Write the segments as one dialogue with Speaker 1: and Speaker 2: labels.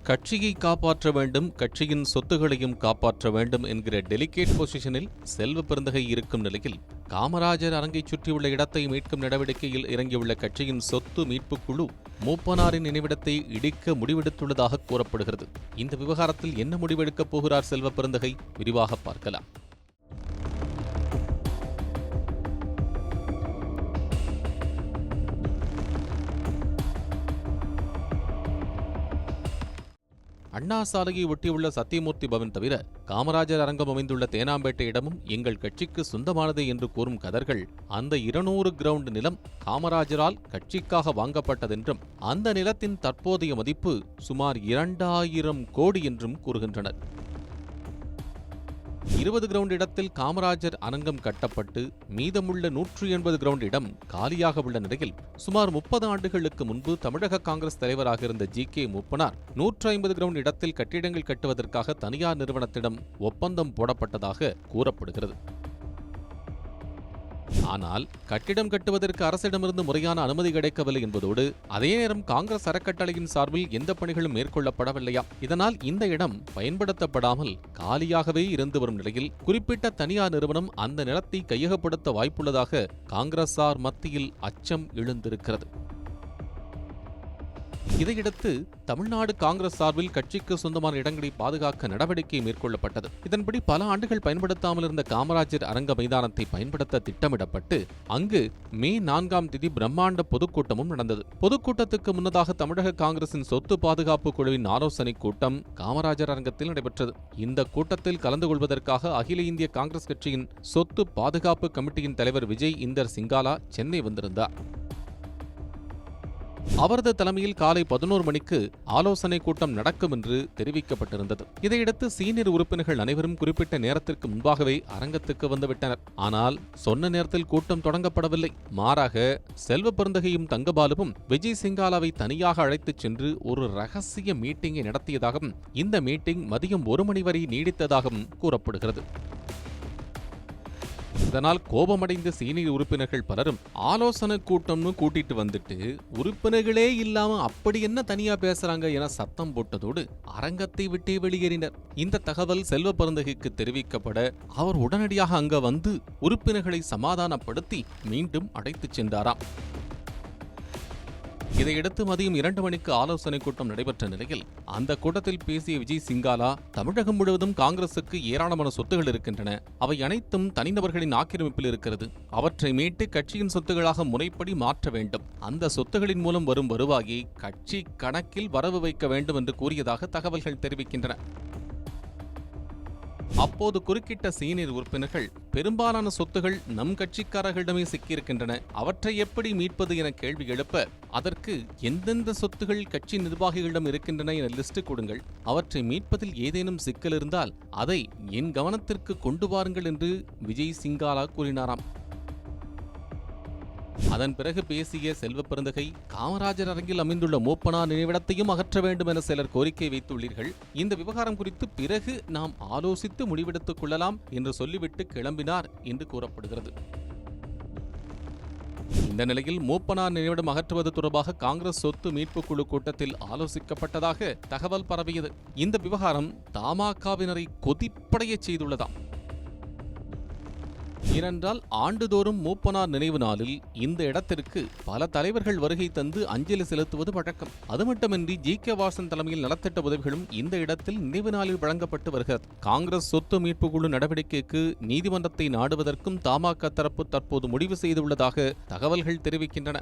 Speaker 1: கட்சியை காப்பாற்ற வேண்டும், கட்சியின் சொத்துகளையும் காப்பாற்ற வேண்டும் என்கிற டெலிகேட் பொசிஷனில் செல்வ பெருந்தகை இருக்கும் நிலையில் காமராஜர் அரங்கைச் சுற்றியுள்ள இடத்தை மீட்கும் நடவடிக்கையில் இறங்கியுள்ள கட்சியின் சொத்து மீட்புக் குழு மூப்பனாரின் நினைவிடத்தை இடிக்க முடிவெடுத்துள்ளதாக கூறப்படுகிறது. இந்த விவகாரத்தில் என்ன முடிவெடுக்கப் போகிறார் செல்வ பெருந்தகை? விரிவாக பார்க்கலாம். அண்ணா சாலையை ஒட்டியுள்ள சத்தியமூர்த்தி பவன் தவிர காமராஜர் அரங்கம் அமைந்துள்ள தேனாம்பேட்டை இடமும் எங்கள் கட்சிக்கு சொந்தமானது என்று கூறும் கதர்கள் அந்த 200 கிரவுண்ட் நிலம் காமராஜரால் கட்சிக்காக வாங்கப்பட்டதென்றும் அந்த நிலத்தின் தற்போதைய மதிப்பு சுமார் 2000 கோடி என்றும் கூறுகின்றனர். 20 கிரவுண்ட் இடத்தில் காமராஜர் அரங்கம் கட்டப்பட்டு மீதமுள்ள 180 கிரவுண்ட் இடம் காலியாக உள்ள நிலையில் சுமார் 30 ஆண்டுகளுக்கு முன்பு தமிழக காங்கிரஸ் தலைவராக இருந்த ஜி.கே. மூப்பனார் 150 கிரவுண்ட் இடத்தில் கட்டிடங்கள் கட்டுவதற்காக தனியார் நிறுவனத்திடம் ஒப்பந்தம் போடப்பட்டதாக கூறப்படுகிறது. ஆனால் கட்டிடம் கட்டுவதற்கு அரசிடமிருந்து முறையான அனுமதி கிடைக்கவில்லை என்பதோடு அதே நேரம் காங்கிரஸ் அறக்கட்டளையின் சார்பில் எந்த பணிகளும் மேற்கொள்ளப்படவில்லையாம். இதனால் இந்த இடம் பயன்படுத்தப்படாமல் காலியாகவே இருந்து வரும் நிலையில் குறிப்பிட்ட தனியார் நிறுவனம் அந்த நிலத்தை கையகப்படுத்த வாய்ப்புள்ளதாக காங்கிரசார் மத்தியில் அச்சம் எழுந்திருக்கிறது. இதையடுத்து தமிழ்நாடு காங்கிரஸ் சார்பில் கட்சிக்கு சொந்தமான இடங்களை பாதுகாக்க நடவடிக்கை மேற்கொள்ளப்பட்டது. இதன்படி பல ஆண்டுகள் பயன்படுத்தாமல் இருந்த காமராஜர் அரங்க மைதானத்தை பயன்படுத்த திட்டமிடப்பட்டு அங்கு மே 4ஆம் தேதி பிரம்மாண்ட பொதுக்கூட்டமும் நடந்தது. பொதுக்கூட்டத்துக்கு முன்னதாக தமிழக காங்கிரசின் சொத்து பாதுகாப்பு குழுவின் ஆலோசனைக் கூட்டம் காமராஜர் அரங்கத்தில் நடைபெற்றது. இந்த கூட்டத்தில் கலந்து கொள்வதற்காக அகில இந்திய காங்கிரஸ் கட்சியின் சொத்து பாதுகாப்பு கமிட்டியின் தலைவர் விஜய் இந்தர் சிங்காலா சென்னை வந்திருந்தார். அவரது தலைமையில் காலை 11 மணிக்கு ஆலோசனை கூட்டம் நடக்கும் என்று தெரிவிக்கப்பட்டிருந்தது. இதையடுத்து சீனியர் உறுப்பினர்கள் அனைவரும் குறிப்பிட்ட நேரத்திற்கு முன்பாகவே அரங்கத்துக்கு வந்துவிட்டனர். ஆனால் சொன்ன நேரத்தில் கூட்டம் தொடங்கப்படவில்லை. மாறாக செல்வ பெருந்தகையும் தங்கபாலுவும் விஜய் சிங்காலாவை தனியாக அழைத்துச் சென்று ஒரு ரகசிய மீட்டிங்கை நடத்தியதாகவும் இந்த மீட்டிங் மதியம் 1 மணி வரை நீடித்ததாகவும் கூறப்படுகிறது. இதனால் கோபமடைந்த சீனியர் உறுப்பினர்கள் பலரும் ஆலோசனை கூட்டம்னு கூட்டிட்டு வந்துட்டு உறுப்பினர்களே இல்லாம அப்படி என்ன தனியா பேசுறாங்க என சத்தம் போட்டதோடு அரங்கத்தை விட்டே வெளியேறினர். இந்த தகவல் செல்வ பெருந்தகைக்கு தெரிவிக்கப்பட அவர் உடனடியாக அங்க வந்து உறுப்பினர்களை சமாதானப்படுத்தி மீண்டும் அழைத்துச் சென்றாராம். இதையடுத்து மதியம் 2 மணிக்கு ஆலோசனை கூட்டம் நடைபெற்ற நிலையில் அந்த கூட்டத்தில் பேசிய விஜய் சிங்காலா, தமிழகம் முழுவதும் காங்கிரசுக்கு ஏராளமான சொத்துகள் இருக்கின்றன. அவை அனைத்தும் தனிநபர்களின் ஆக்கிரமிப்பில் இருக்கிறது. அவற்றை மீட்டு கட்சியின் சொத்துகளாக முறைப்படி மாற்ற வேண்டும். அந்த சொத்துகளின் மூலம் வரும் வருவாயை கட்சி கணக்கில் வரவு வைக்க வேண்டும் என்று கூறியதாக தகவல்கள் தெரிவிக்கின்றன. அப்போது குறுக்கிட்ட சீனியர் உறுப்பினர்கள், பெரும்பாலான சொத்துகள் நம் கட்சிக்காரர்களிடமே சிக்கியிருக்கின்றன, அவற்றை எப்படி மீட்பது என கேள்வி எழுப்ப, அதற்கு எந்தெந்த சொத்துகள் கட்சி நிர்வாகிகளிடம் இருக்கின்றன என லிஸ்ட் கொடுங்கள், அவற்றை மீட்பதில் ஏதேனும் சிக்கல் இருந்தால் அதை என் கவனத்திற்கு கொண்டு வாருங்கள் என்று விஜய் சிங்காலா கூறினாராம். அதன் பிறகு பேசிய செல்வ பெருந்தகை, காமராஜர் அரங்கில் அமைந்துள்ள மூப்பனார் நினைவிடத்தையும் அகற்ற வேண்டும் என சிலர் கோரிக்கை வைத்துள்ளீர்கள். இந்த விவகாரம் குறித்து பிறகு நாம் ஆலோசித்து முடிவெடுத்துக் கொள்ளலாம் என்று சொல்லிவிட்டு கிளம்பினார் என்று கூறப்படுகிறது. இந்த நிலையில் மூப்பனார் நினைவிடம் அகற்றுவது தொடர்பாக காங்கிரஸ் சொத்து மீட்புக் குழு கூட்டத்தில் ஆலோசிக்கப்பட்டதாக தகவல் பரவியது. இந்த விவகாரம் தமாகவினரை கொதிப்படையச் செய்துள்ளதாம். ஏனென்றால் ஆண்டுதோறும் மூப்பனார் நினைவு நாளில் இந்த இடத்திற்கு பல தலைவர்கள் வருகை தந்து அஞ்சலி செலுத்துவது வழக்கம். அது மட்டுமின்றி ஜி.கே. வாசன் தலைமையில் நலத்திட்ட உதவிகளும் இந்த இடத்தில் நினைவு நாளில் வழங்கப்பட்டு வருகிறது. காங்கிரஸ் சொத்து மீட்பு குழு நடவடிக்கைக்கு நீதிமன்றத்தை நாடுவதற்கும் தமாக தரப்பு தற்போது முடிவு செய்துள்ளதாக தகவல்கள் தெரிவிக்கின்றன.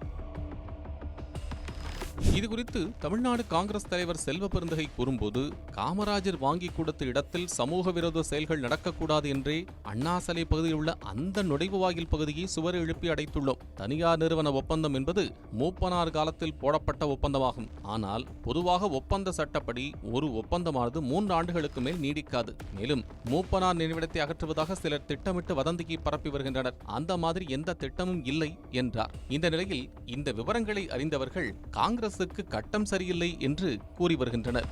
Speaker 1: இதுகுறித்து தமிழ்நாடு காங்கிரஸ் தலைவர் செல்வ பெருந்தகை கூறும்போது, காமராஜர் வாங்கி கொடுத்த இடத்தில் சமூக விரோத செயல்கள் நடக்கக்கூடாது என்றே அண்ணா சாலை பகுதியில் உள்ள அந்த நுழைவு வாயில் பகுதியை சுவர் எழுப்பி அடைத்துள்ளோம். தனியார் நிறுவன ஒப்பந்தம் என்பது மூப்பனார் காலத்தில் போடப்பட்ட ஒப்பந்தமாகும். ஆனால் பொதுவாக ஒப்பந்த சட்டப்படி ஒரு ஒப்பந்தமானது 3 ஆண்டுகளுக்கு மேல் நீடிக்காது. மேலும் மூப்பனார் நினைவிடத்தை அகற்றுவதாக சிலர் திட்டமிட்டு வதந்தியை பரப்பி வருகின்றனர். அந்த மாதிரி எந்த திட்டமும் இல்லை என்றார். இந்த நிலையில் இந்த விவரங்களை அறிந்தவர்கள் காங்கிரசுக்கு கட்டம் சரியில்லை என்று கூறி வருகின்றனர்.